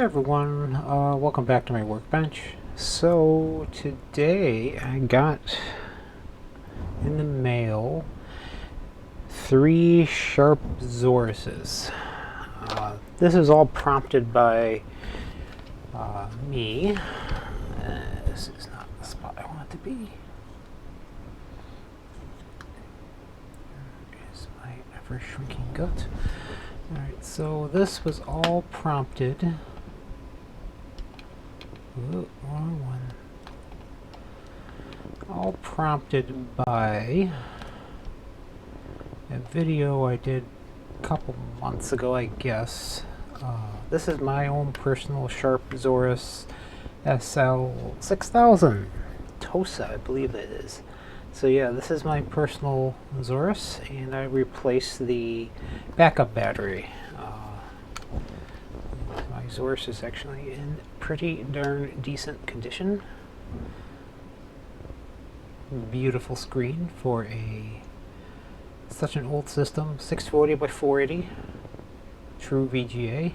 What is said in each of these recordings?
Hi everyone, welcome back to my workbench. So today I got in the mail 3 sharp Zauruses. This is all prompted by me. This is not the spot I want it to be. There's my ever shrinking gut. Alright, so this was all prompted. Ooh, wrong one. All prompted by a video I did a couple months ago, I guess. This is my own personal sharp Zaurus SL-6000 TOSA, I believe it is. So yeah, this is my personal Zaurus, and I replaced the backup battery. My Zaurus is actually in pretty darn decent condition. Beautiful screen for such an old system, 640 by 480, true VGA.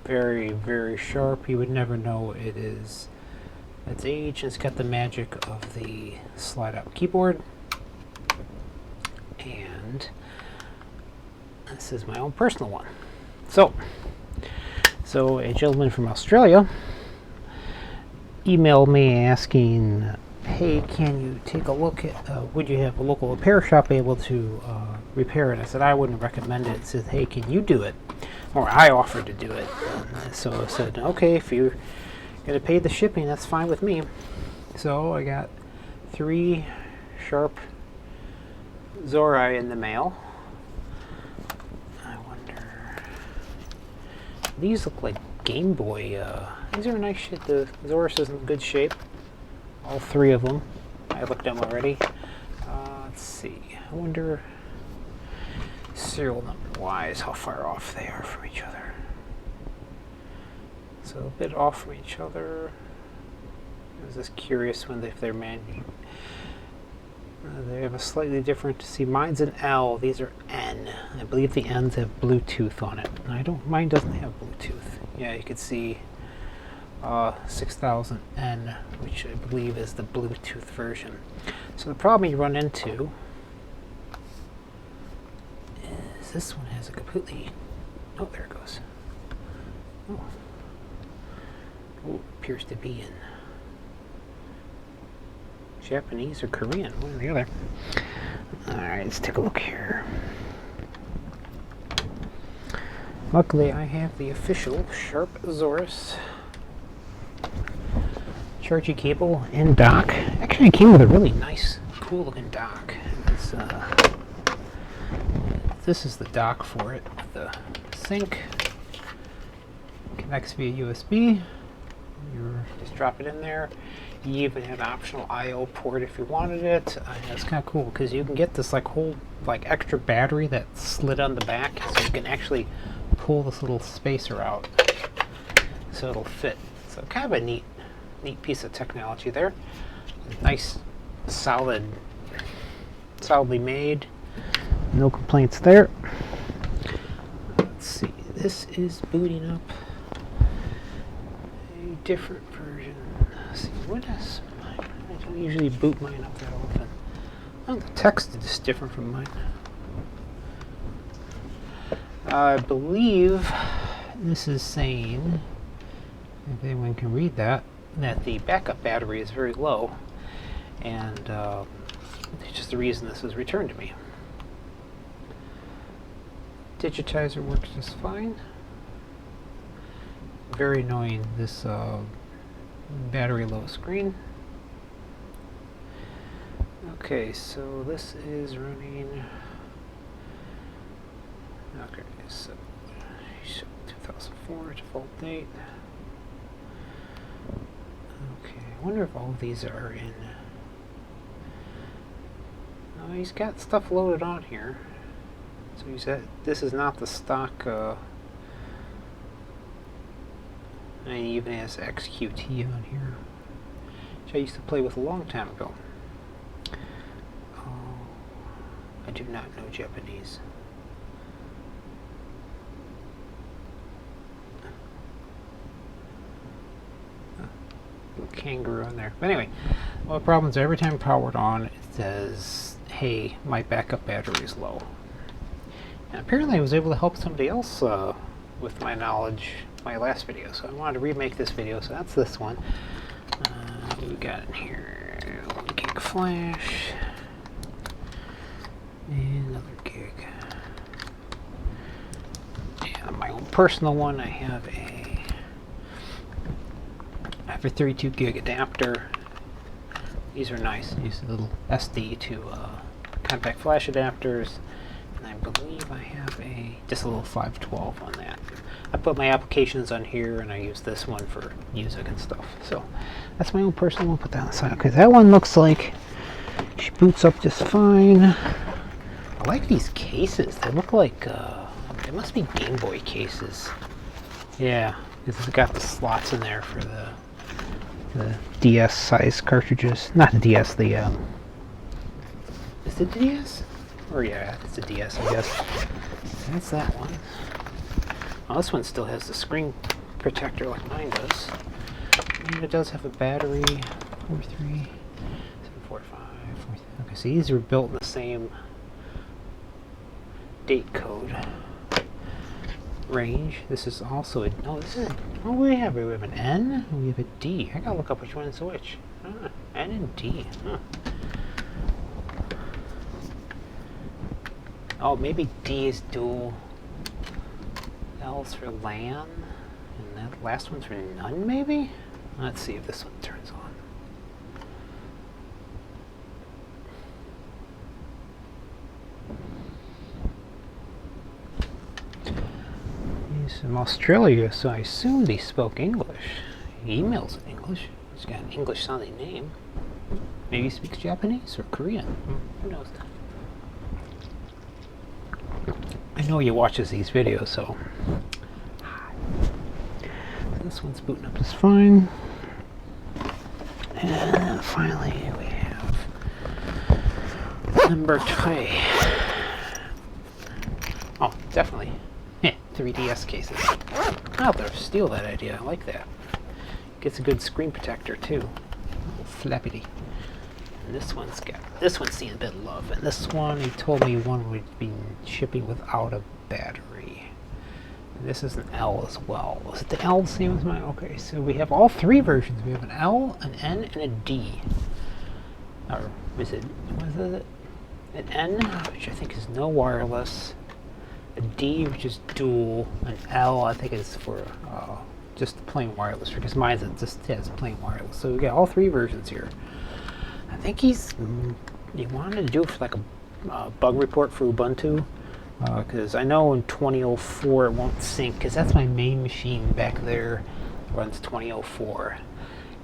Very, very sharp. You would never know it is its age. It's got the magic of the slide-out keyboard. And this is my own personal one. So a gentleman from Australia emailed me asking, hey, can you take a look at, would you have a local repair shop able to repair it? I said, I wouldn't recommend it. It said, hey, can you do it? Or I offered to do it. So I said, okay, if you're going to pay the shipping, that's fine with me. So I got 3 sharp Zauri in the mail. I wonder, these look like Game Boy. These are nice shit. The Zaurus is in good shape. All 3 of them. I looked at them already. Let's see. I wonder, serial number wise, how far off they are from each other. So a bit off from each other. I was just curious when if they're they have a slightly different. See, mine's an L. These are N. I believe the N's have Bluetooth on it. Mine doesn't have Bluetooth. Yeah, you can see 6000N, which I believe is the Bluetooth version. So the problem you run into is this one has a completely. Oh, there it goes. Oh, appears to be in Japanese or Korean, one or the other. Alright, let's take a look here. Luckily, I have the official Sharp Zaurus charging cable and dock. Actually, it came with a really nice, cool looking dock. This is the dock for it. The sink connects via USB. You just drop it in there. You even have an optional I/O port if you wanted it. It's kind of cool because you can get this whole extra battery that's slid on the back, so you can actually pull this little spacer out so it'll fit. So kind of a neat piece of technology there. Nice, solidly made. No complaints there. Let's see. This is booting up a different version. Let's see, what is mine? I don't usually boot mine up that often. Oh, the text is different from mine. I believe this is saying, if anyone can read that the backup battery is very low, and it's just the reason this was returned to me. Digitizer works just fine. Very annoying, this battery low screen. Okay, so this is running. Okay, so 2004 default date. Okay, I wonder if all of these are in. No, he's got stuff loaded on here. So this is not the stock. And he even has XQT on here, which I used to play with a long time ago. I do not know Japanese. kangaroo in there. But anyway, well, the problem is every time powered on, it says, hey, my backup battery is low. And apparently I was able to help somebody else with my knowledge my last video, so I wanted to remake this video, so that's this one. What we got in here? 1 gig flash. And another gig. And on my own personal one, I have a 32 gig adapter. These are nice. These are little SD to compact flash adapters. And I believe I have just a little 512 on that. I put my applications on here, and I use this one for music and stuff. So that's my own personal one. Put that on the side. Okay, that one looks like she boots up just fine. I like these cases. They look like they must be Game Boy cases. Yeah, because it's got the slots in there for the DS size cartridges. Not the DS, the is it the DS? Or yeah, it's a DS, I guess. That's that one. Oh, this one still has the screen protector like mine does. And it does have a battery. 43745. Okay, so these are built in the same date code range. This is also a, oh, this is, oh, we have an N, we have a D. I gotta look up which one is which. N and D. Huh. Oh, maybe D is dual. L's for LAN, and that last one's for none, maybe? Let's see if this one turns on. He's from Australia, so I assume they spoke English. He emails in English. He's got an English-sounding name. Maybe he speaks Japanese or Korean. Who knows? I know he watches these videos, so this one's booting up just fine. And finally we have number 3. Oh, definitely. 3DS cases. I'll have to steal that idea. I like that. Gets a good screen protector too. Flappity. And this one's seeing a bit of love. And this one, he told me one would be shipping without a battery. And this is an L as well. Is it the L the same as mine? Okay, so we have all 3 versions. We have an L, an N, and a D. Or is it, what is it? An N, which I think is no wireless. A D, which is dual. An L, I think is for just plain wireless, because mine just has plain wireless. So we got all 3 versions here. I think he wanted to do it for like a bug report for Ubuntu, because I know in 2004 it won't sync, because that's my main machine back there. Runs 2004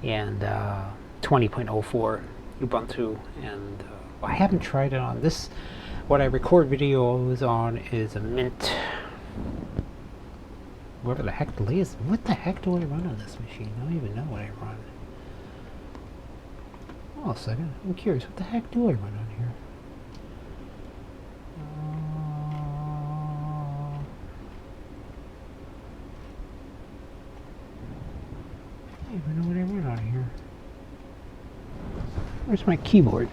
and 20.04 Ubuntu, and I haven't tried it on this. What I record videos on is a Mint, whatever the heck the latest. What the heck do I run on this machine? I don't even know what I run. Oh, a second. I'm curious. What the heck do I run on here? I don't even know what I run on here. Where's my keyboard?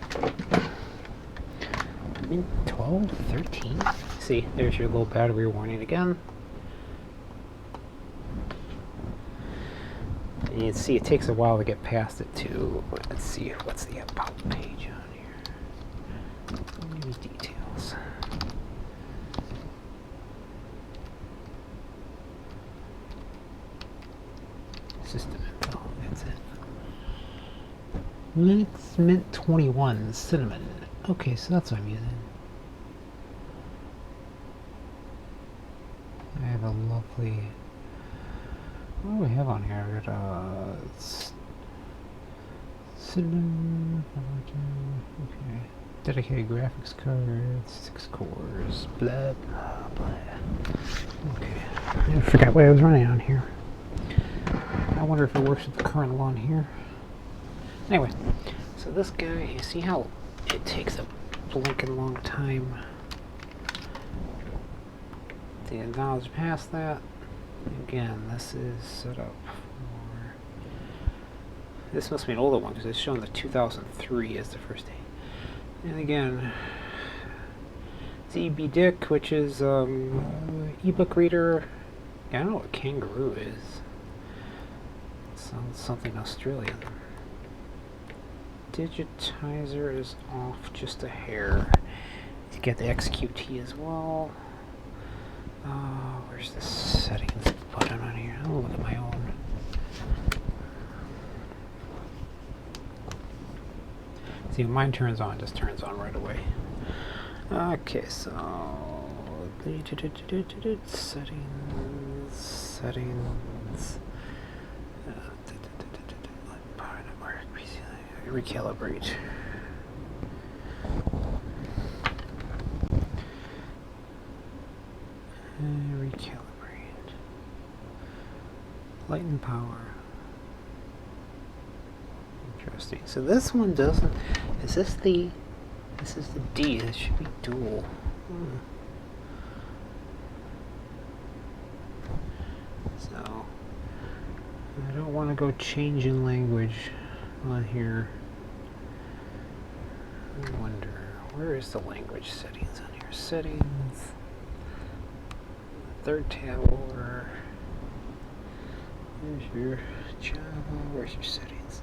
Mint 12, 13? See, there's your low battery warning again. And you can see it takes a while to get past it too. Let's see, what's the about page on here? Maybe details. System info, that's it. Linux Mint 21 Cinnamon. Okay, so that's what I'm using. I have a lovely... What do we have on here? I got Cinnamon, okay. Dedicated graphics card, 6 cores, blah blah blah. Okay, I forgot what I was running on here. I wonder if it works with the kernel on here. Anyway, so this guy, you see how it takes a blinking long time to acknowledge past that? Again, this is set up This must be an older one because it's showing the 2003 as the first date. And again, ZB Dick, which is ebook reader. Yeah, I don't know what kangaroo is. It sounds something Australian. Digitizer is off just a hair. You get the XQT as well. Where's the settings button on here? I'll look at my own. See, when mine turns on, it just turns on right away. Okay, so settings. Recalibrate. Recalibrate. Light and power. Interesting. So this one doesn't. Is this the? This is the D. This should be dual. So I don't want to go changing language on here. I wonder, where is the language settings on here? Settings. Third tab over. There's your Java. Where's your settings?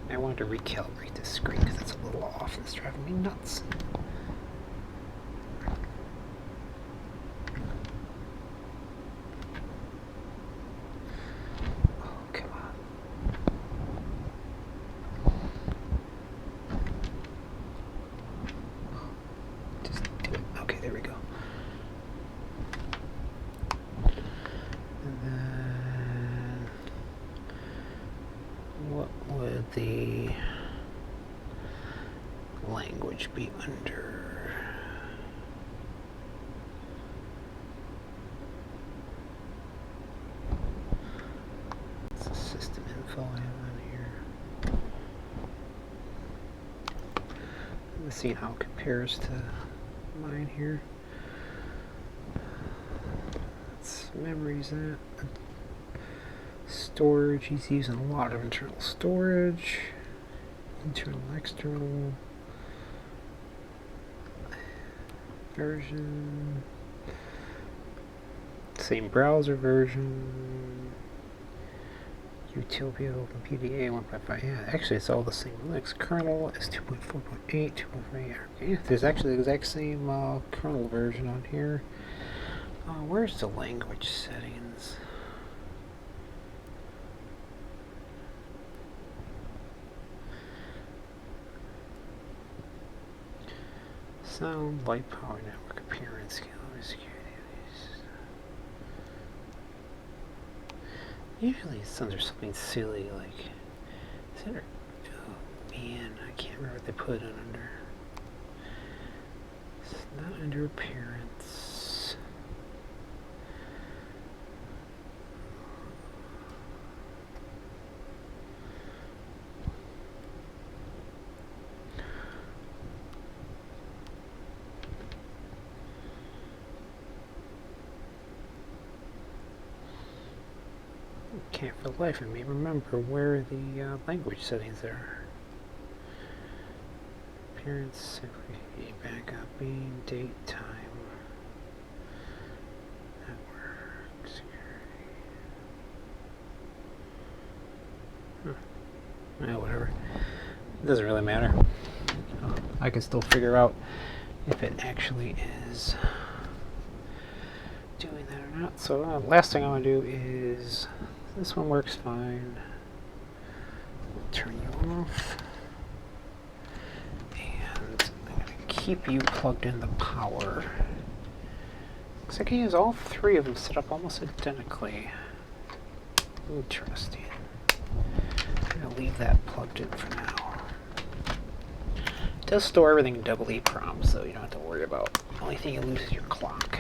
I wanted to recalibrate this screen because it's a little off. It's driving me nuts. The language be under? What's the system info I have on here? Let's see how it compares to mine here. It's memories that. Storage, he's using a lot of internal storage. Internal, external. Version. Same browser version. Utopia, OpenPDA 1.5. Yeah, actually it's all the same. Linux kernel is 2.4.8, 2.3. Yeah, there's actually the exact same kernel version on here. Where's the language settings? Sound, light, power, network, appearance, scale, security. Usually it's under something silly like. Is it under, oh man, I can't remember what they put it under. It's not under appearance. Can't for the life of me remember where the language settings are. Appearance, backup, beam, date, time, network, security. Whatever. It doesn't really matter. I can still figure out if it actually is doing that or not. So last thing I want to do is. This one works fine. Turn you off. And I'm going to keep you plugged in the power. Looks like I can use all three of them set up almost identically. Interesting. I'm going to leave that plugged in for now. It does store everything in EEPROM, so you don't have to worry about. The only thing you lose is your clock.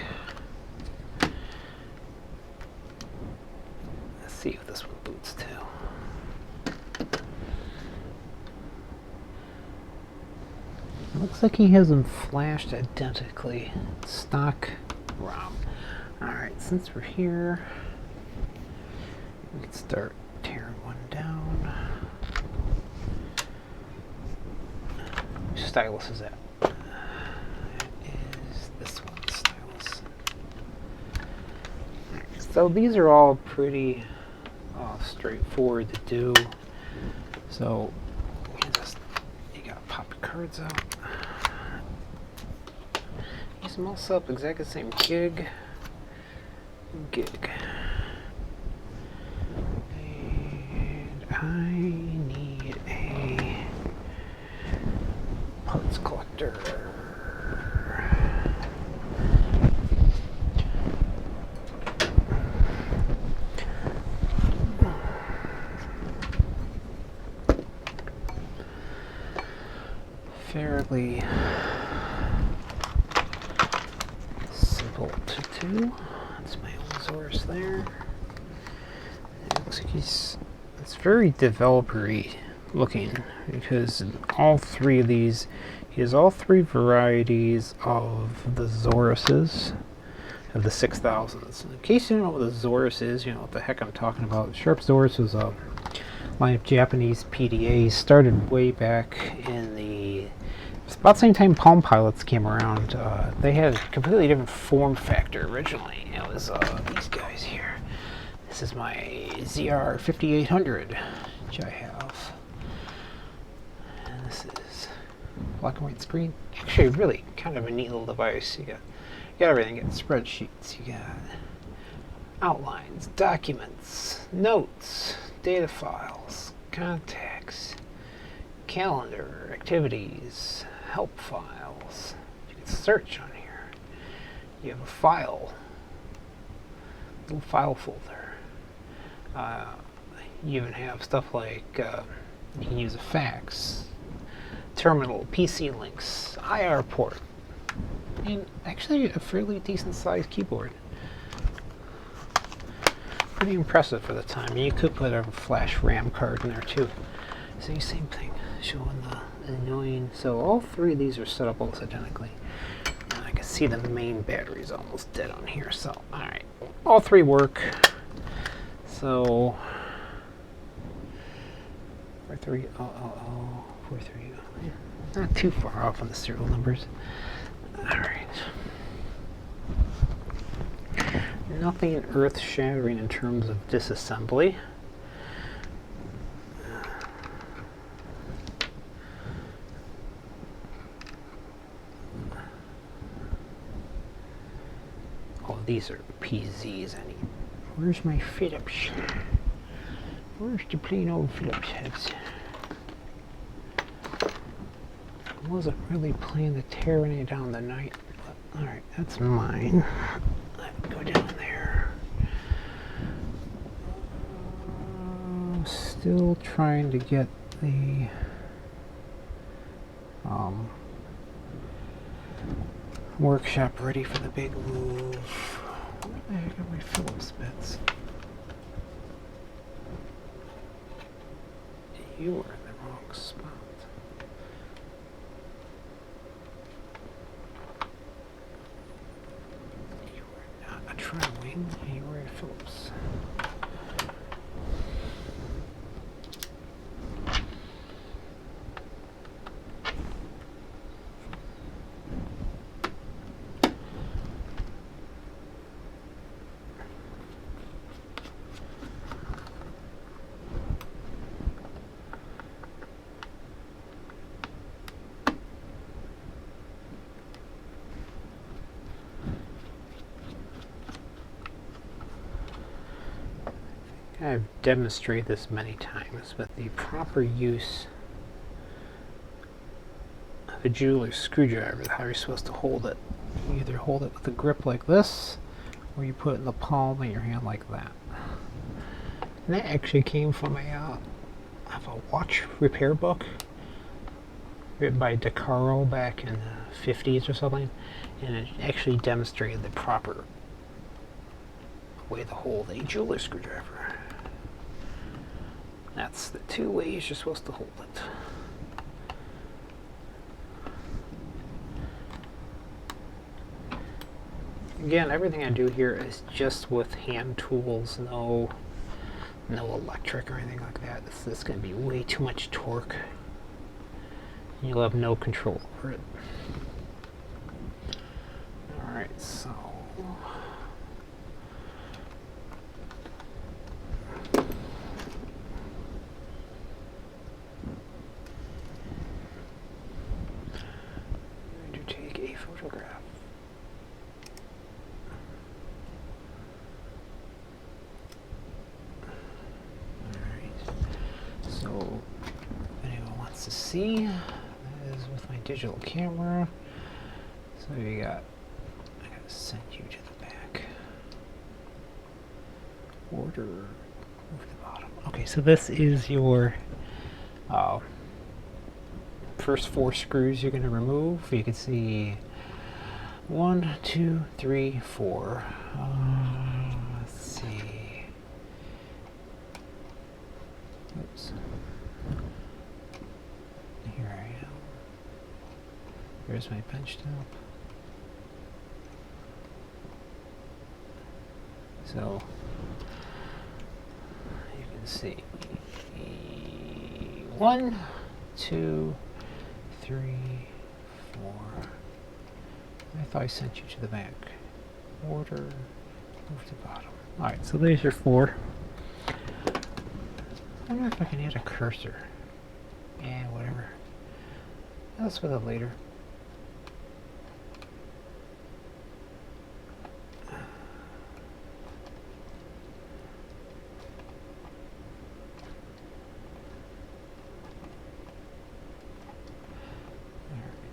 See if this one boots too. It looks like he has them flashed identically. Stock ROM. Alright, since we're here, we can start tearing one down. stylus is at? It is this one, stylus. So these are all pretty straightforward to do. So you gotta pop your cards out. Use them all set up exactly the same gig. And I need a parts collector. Fairly simple to do. That's my own Zaurus there. It looks like it's very developer-y looking, because all three of these, he has all three varieties of the Zauruses, of the 6000s. In case you don't know what the Zaurus is, you know what the heck I'm talking about. Sharp Zaurus was a line of Japanese PDAs, started way back in the about the same time Palm Pilots came around. They had a completely different form factor originally. It was these guys here. This is my ZR5800, which I have. And this is black and white screen. Actually, really kind of a neat little device. You got everything. You got spreadsheets. You got outlines, documents, notes, data files, contacts, calendar, activities, help files. You can search on here. You have a file, little file folder. You even have stuff like you can use a fax, terminal, PC links, IR port, and actually a fairly decent sized keyboard. Pretty impressive for the time. You could put a flash RAM card in there too. See, same thing, showing the annoying. So all three of these are set up almost identically. And I can see the main battery's almost dead on here. So, all right, all three work. So 43043. Not too far off on the serial numbers. All right. Nothing earth-shattering in terms of disassembly. Oh, these are PZs. I need. Where's my Phillips? Where's the plain old Phillips heads? I wasn't really planning to tear any down the night, but alright, that's mine. Go down there. Still trying to get the workshop ready for the big move. Where the heck are my Phillips bits? You were in the wrong spot. You were not a tri-wing, you were a Phillips. I've demonstrated this many times, but the proper use of a jeweler's screwdriver, how you're supposed to hold it. You either hold it with a grip like this, or you put it in the palm of your hand like that. And that actually came from a watch repair book written by DeCaro back in the 50s or something, and it actually demonstrated the proper way to hold a jeweler's screwdriver. That's the two ways you're supposed to hold it. Again, everything I do here is just with hand tools, no electric or anything like that. This is going to be way too much torque You'll have no control over it. Alright, so I'm going to take a photograph. So, if anyone wants to see, that is with my digital camera. So I gotta send you to the back. Order, move to the bottom. Okay, so this is your first 4 screws you're gonna remove. You can see 1, 2, 3, 4. Let's see. Oops. Here I am. Here's my bench top. So you can see 1, 2, 3, 4. I thought I sent you to the back. Order, move to the bottom. Alright, so there's your 4. I wonder if I can add a cursor. Yeah, whatever. That's for the later.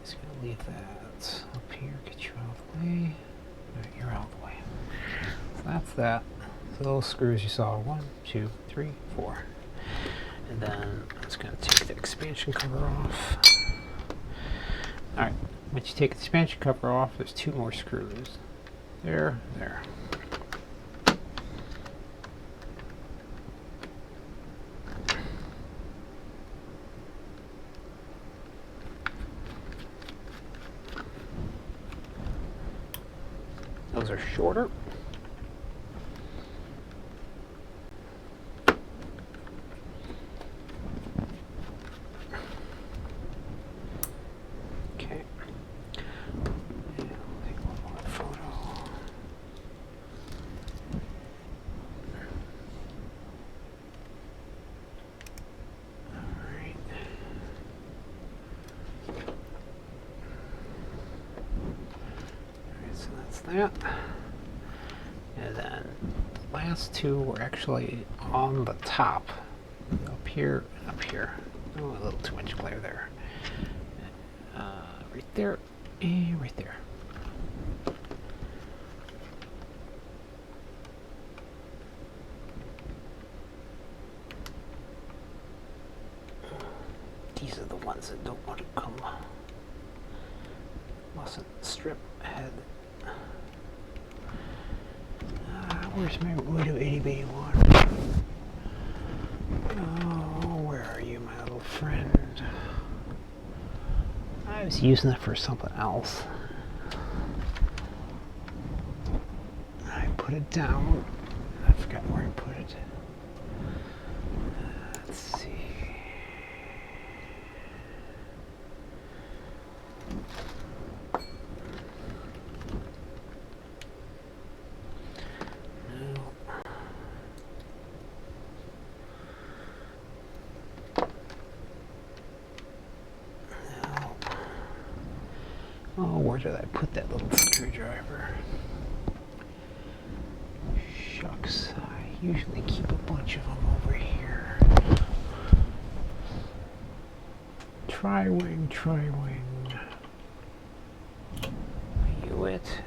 Just gonna leave that up here, get you out of the way. Alright, you're out of the way. So that's that. So those screws you saw, 1, 2, 3, 4. And then I'm just gonna take the expansion cover off. Alright, once you take the expansion cover off, there's 2 more screws. There, there. Those are shorter. Okay. And I'll take one more photo. All right. So that's that. And then the last 2 were actually on the top. Up here, up here. Oh, a little too much glare there. Right there, and right there. These are the ones that don't want to come. Mustn't strip ahead. Where's my Widow itty bitty one? Oh, where are you, my little friend? I was using it for something else. I put it down. I forgot where I put it. Let's see. Oh, where did I put that little screwdriver? Shucks, I usually keep a bunch of them over here. Tri-wing, tri-wing. Are you it?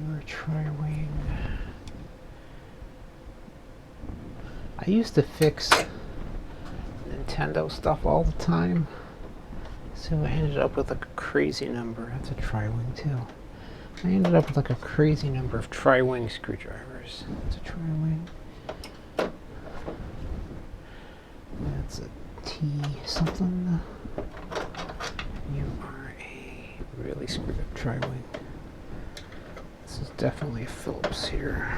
You're a tri-wing. I used to fix Nintendo stuff all the time. So I ended up with like a crazy number. That's a tri-wing too. I ended up with like a crazy number of tri-wing screwdrivers. That's a tri-wing. That's a T something. You are a really screwed up tri-wing. This is definitely a Phillips here.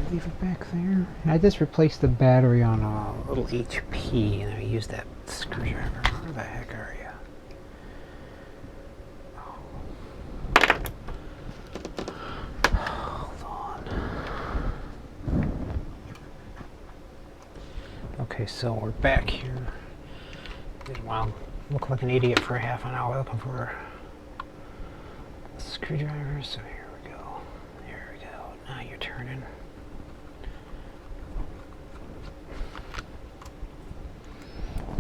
leave it back there. I just replaced the battery on a little HP, and I used that screwdriver. Where the heck are you? Hold on. Okay, so we're back here. Well, look like an idiot for half an hour looking for a screwdriver. So here we go. There we go. Now you're turning.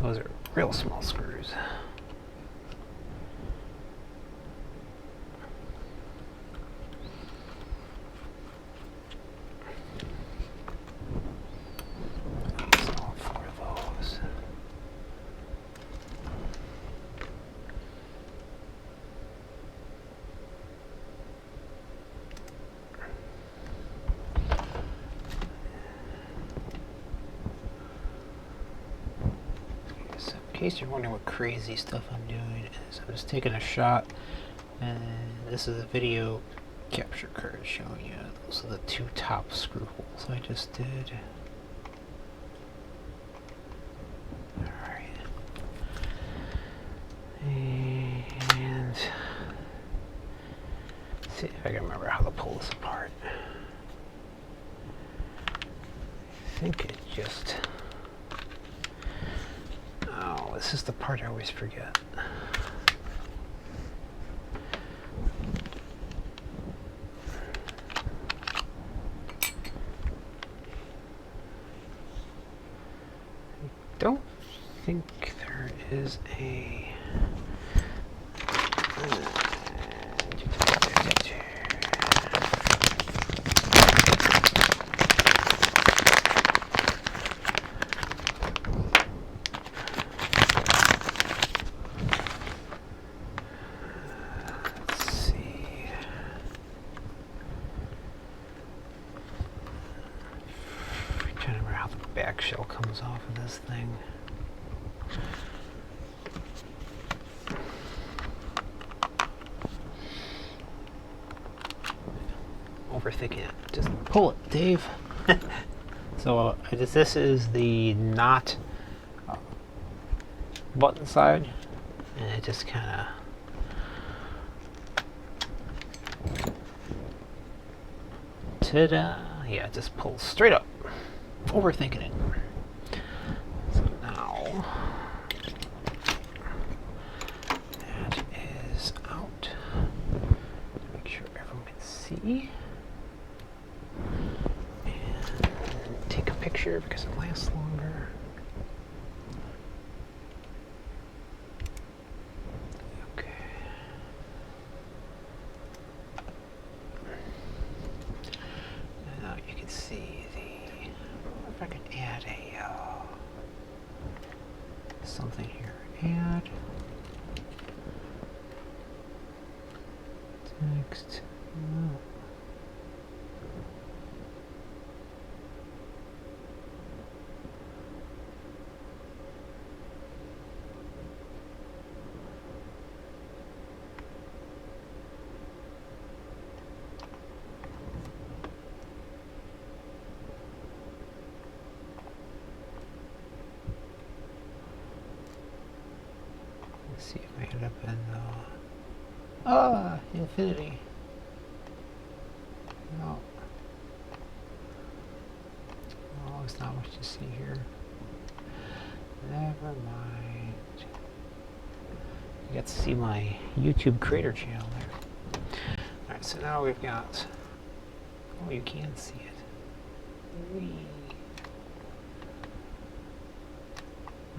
Those are real small screws. That's all four of those. In case you're wondering what crazy stuff I'm doing, is I'm just taking a shot, and this is a video capture card showing you those are the two top screw holes I just did. Alright. And let's see if I can remember how to pull this apart. I think it just... Oh, this is the part I always forget. I don't think there is a... back shell comes off of this thing. Overthinking it. Just pull it, Dave. So this is the not button side, and it just kind of ta-da! Yeah, it just pulls straight up. Overthinking it. So now that is out. Make sure everyone can see. And take a picture because it lasts longer. Okay. Now you can see if I can add a something here. Add text. See if I end up in infinity. No. Oh, it's not what you see here. Never mind. You got to see my YouTube creator channel there. Alright, so now we've got... Oh, you can see it. Whee.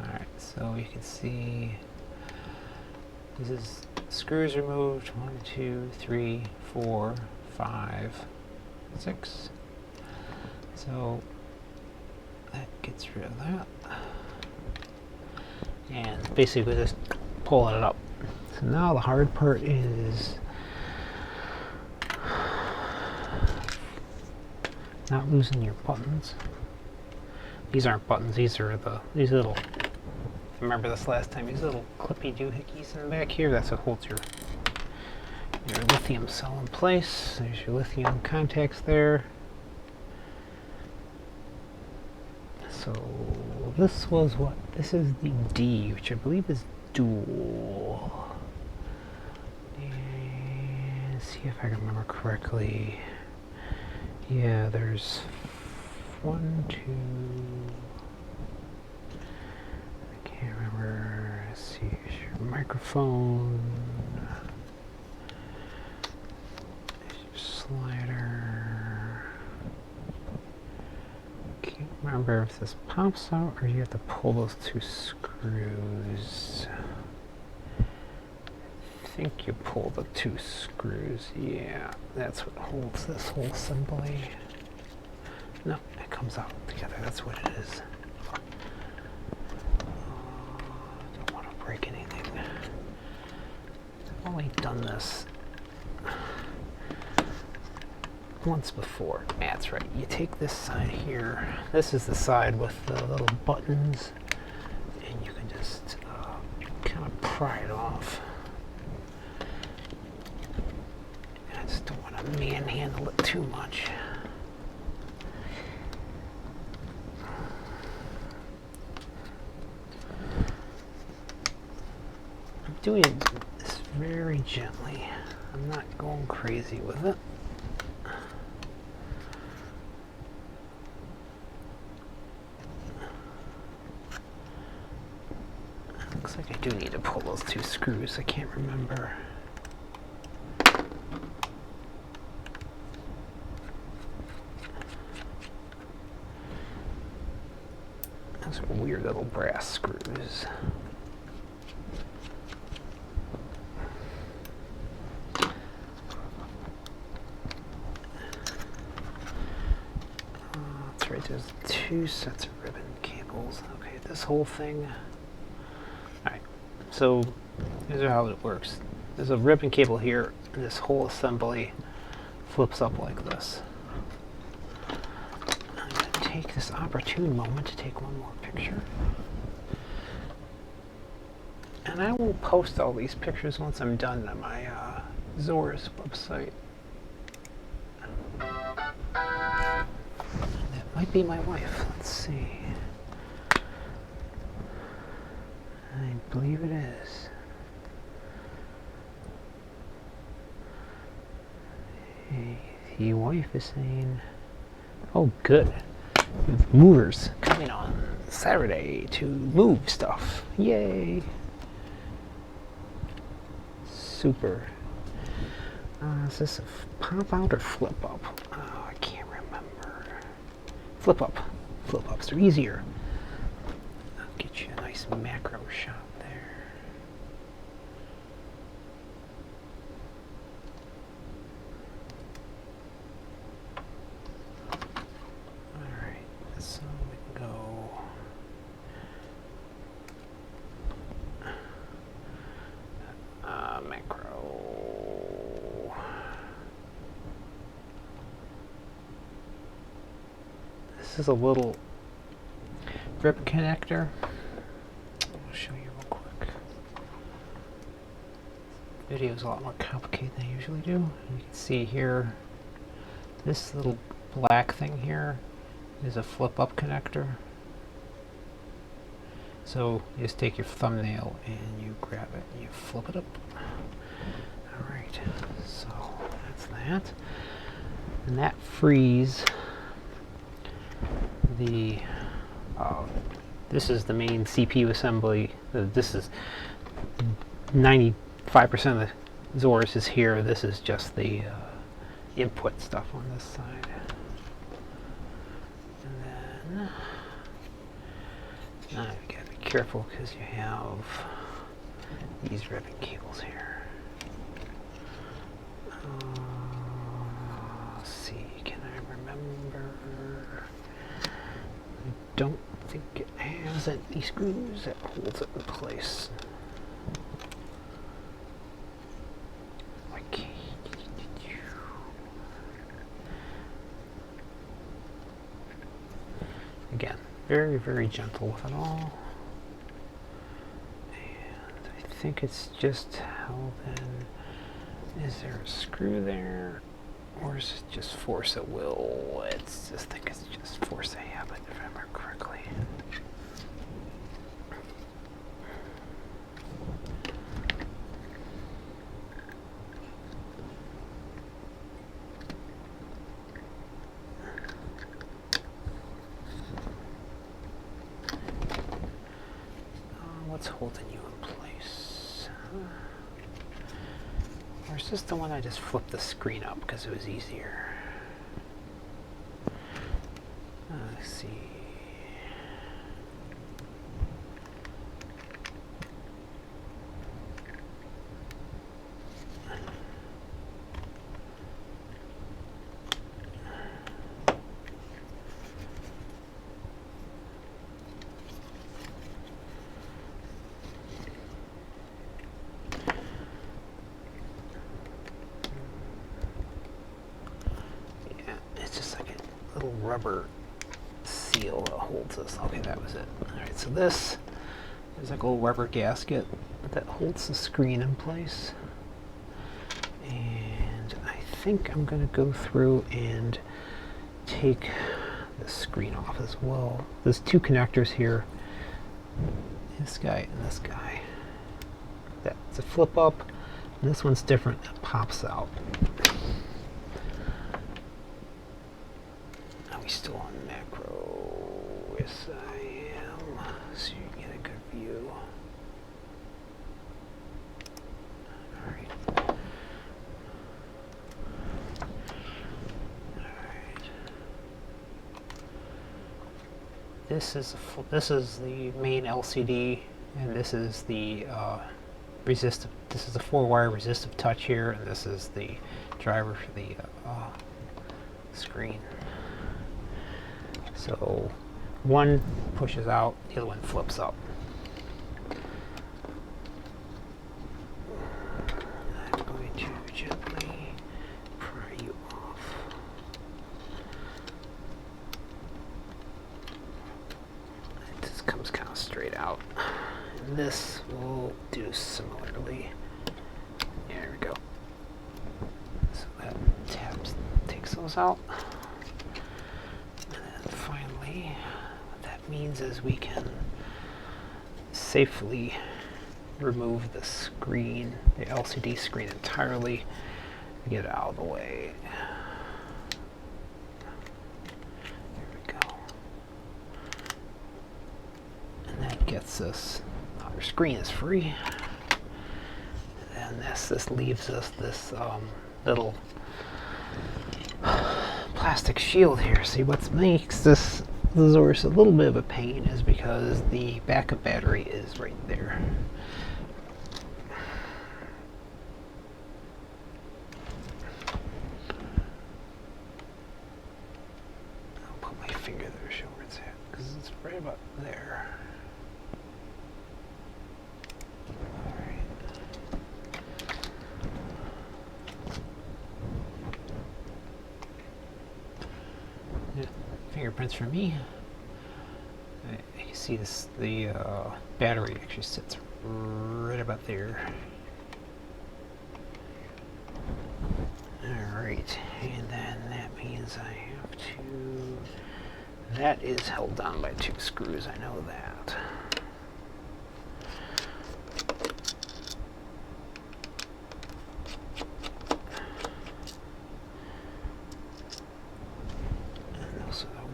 Alright, so you can see... This is screws removed. 1, 2, 3, 4, 5, 6. So that gets rid of that. And basically just pulling it up. So now the hard part is not losing your buttons. These aren't buttons, these are these little, remember this last time, these little clippy doohickeys in the back here, that's what holds your lithium cell in place. There's your lithium contacts there. So this was what? This is the D, which I believe is dual. And see if I can remember correctly. Yeah, there's 1, 2. I can't remember. Let's see. Here's your microphone. There's your slider. Can't remember if this pops out or you have to pull those 2 screws. I think you pull the 2 screws. Yeah, that's what holds this whole assembly. No, it comes out together. That's what it is. Don't want to break anything. I've only done this once before. That's right. You take this side here. This is the side with the little buttons, and you can just kind of pry it off. I just don't want to manhandle it too much. I'm doing this very gently. I'm not going crazy with it. Looks like I do need to pull those 2 screws. I can't remember. Those are weird little brass screws. That's right, there's 2 sets of ribbon cables. Okay, this whole thing. Alright, so here's how it works. There's a ribbon cable here, and this whole assembly flips up like this. I'm going to take this opportune moment to take one more picture. And I will post all these pictures once I'm done on my Zaurus website. That might be my wife. Let's see. I believe it is. Hey, the wife is saying, oh good, with movers coming on Saturday to move stuff. Yay! Super. Is this a pop out or flip up? Oh, I can't remember. Flip up. Flip ups are easier. I'll get you a nice macro shot there. Alright, so we can go. Macro. This is a little rip connector. I'll show you real quick. Video is a lot more complicated than I usually do. You can see here, this little black thing here is a flip-up connector. So you just take your thumbnail and you grab it and you flip it up. Alright, so that's that. And that frees the, this is the main CPU assembly. This is 95% of the Zaurus is here. This is just the input stuff on this side. And then, now you gotta be careful because you have these ribbon cables here. Let's see, can I remember? I don't think it has any screws that holds it in place. Okay. Again, very, very gentle with it all. And I think it's just held in. Is there a screw there? Or is it just force at will? It's just, I think it's just force a habit, if I remember correctly. What's holding you in place? Or is this the one I just flipped the screen up because it was easier? Let's see. Little rubber seal that holds this. Okay, that was it. Alright, so this is like a little rubber gasket that holds the screen in place. And I think I'm going to go through and take the screen off as well. There's two connectors here. This guy and this guy. That's a flip up. And this one's different. It pops out. Still on macro. Yes, I am. So you get a good view. Alright. Alright. This is the main LCD, and this is the resistive. This is the 4-wire resistive touch here, and this is the driver for the screen. So one pushes out, the other one flips up. I'm going to gently pry you off. This comes kind of straight out. And this will do similarly. There we go. So that takes those out. What that means is we can safely remove the screen, the LCD screen entirely, get it out of the way. There we go. And that gets us, our screen is free. And this leaves us this little plastic shield here. See, what makes this Zaurus a little bit of a pain is because the backup battery is right there. I'll put my finger there to show where it's at, because it's right about there. Fingerprints for me. You can see this. The battery actually sits right about there. Alright, and then that means I have to... That is held down by 2 screws, I know that.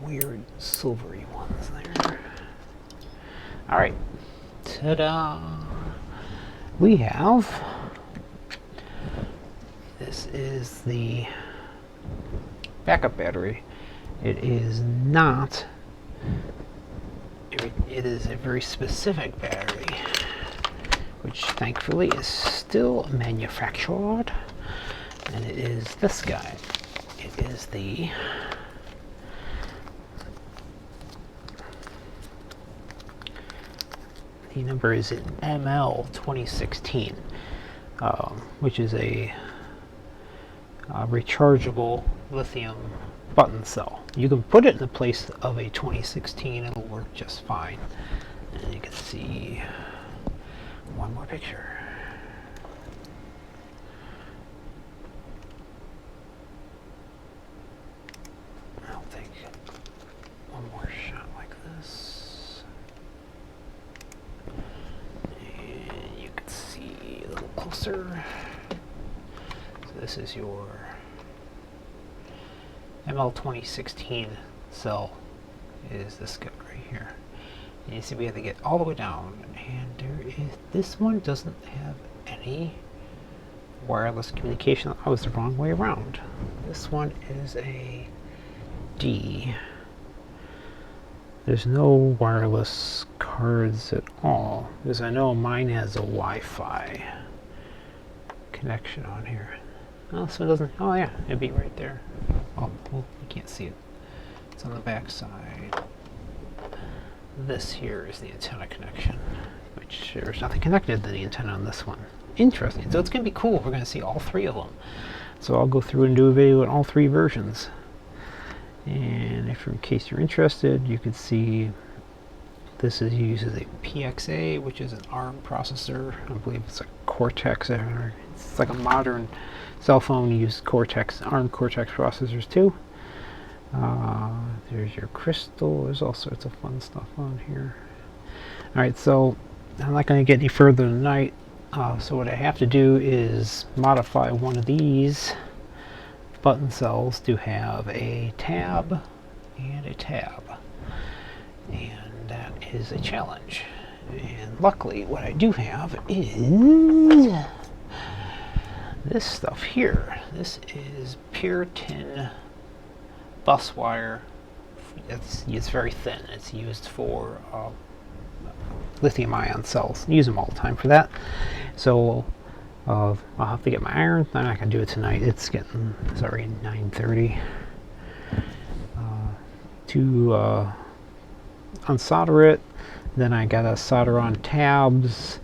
Weird silvery ones there. Alright. Ta-da! We have... This is the backup battery. It is not... It is a very specific battery, which thankfully is still manufactured. And it is this guy. It is the... The number is in ML 2016, which is a rechargeable lithium button cell. You can put it in the place of a 2016, it'll work just fine. And you can see one more picture. processor. So this is your ML2016 cell, is this guy right here. And you see we have to get all the way down, and this one doesn't have any wireless communication. I was the wrong way around. This one is a D. There's no wireless cards at all, because I know mine has a Wi-Fi connection on here. Oh, so it doesn't. Oh yeah, it'd be right there. Oh, well, you can't see it. It's on the back side. This here is the antenna connection, which there's nothing connected to the antenna on this one. Interesting. So it's going to be cool. We're going to see all three of them. So I'll go through and do a video on all three versions. And if, in case you're interested, you can see this uses a PXA, which is an ARM processor. I believe it's a Cortex. It's like a modern cell phone. You use ARM Cortex processors too. There's your crystal. There's all sorts of fun stuff on here. Alright, so I'm not going to get any further tonight. So what I have to do is modify one of these button cells to have a tab and a tab. And that is a challenge. And luckily what I do have is this stuff here. This is pure tin bus wire. It's very thin. It's used for lithium ion cells. I use them all the time for that. So I'll have to get my iron. I'm not going to do it tonight. It's already 9:30. To unsolder it, then I got to solder on tabs,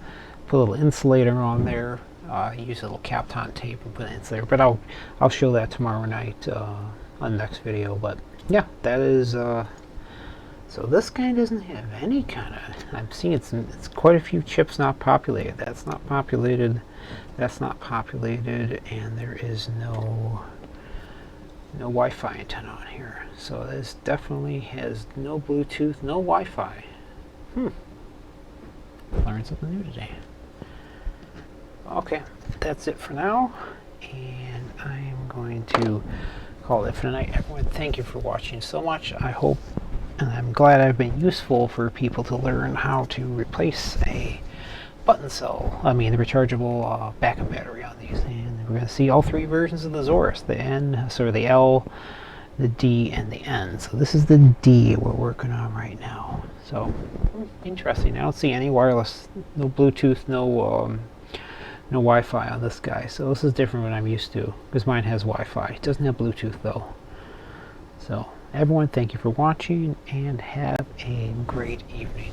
put a little insulator on there, use a little Kapton tape and put an insulator. But I'll show that tomorrow night on the next video. But yeah, that is. So this guy doesn't have any kind of. I'm seeing it's quite a few chips not populated. That's not populated. That's not populated, and there is no Wi-Fi antenna on here. So this definitely has no Bluetooth, no Wi-Fi. Learned something new today. Okay, that's it for now, and I am going to call it for tonight. Everyone, thank you for watching so much. I hope, and I'm glad I've been useful for people to learn how to replace a button cell, the rechargeable backup battery on these. And we're going to see all three versions of the Zaurus, the N, the L, the D, and the N. So this is the D we're working on right now. So interesting. I don't see any wireless, no Bluetooth, no Wi-Fi on this guy. So this is different than I'm used to, because mine has Wi-Fi. It doesn't have Bluetooth though. So everyone, thank you for watching, and have a great evening.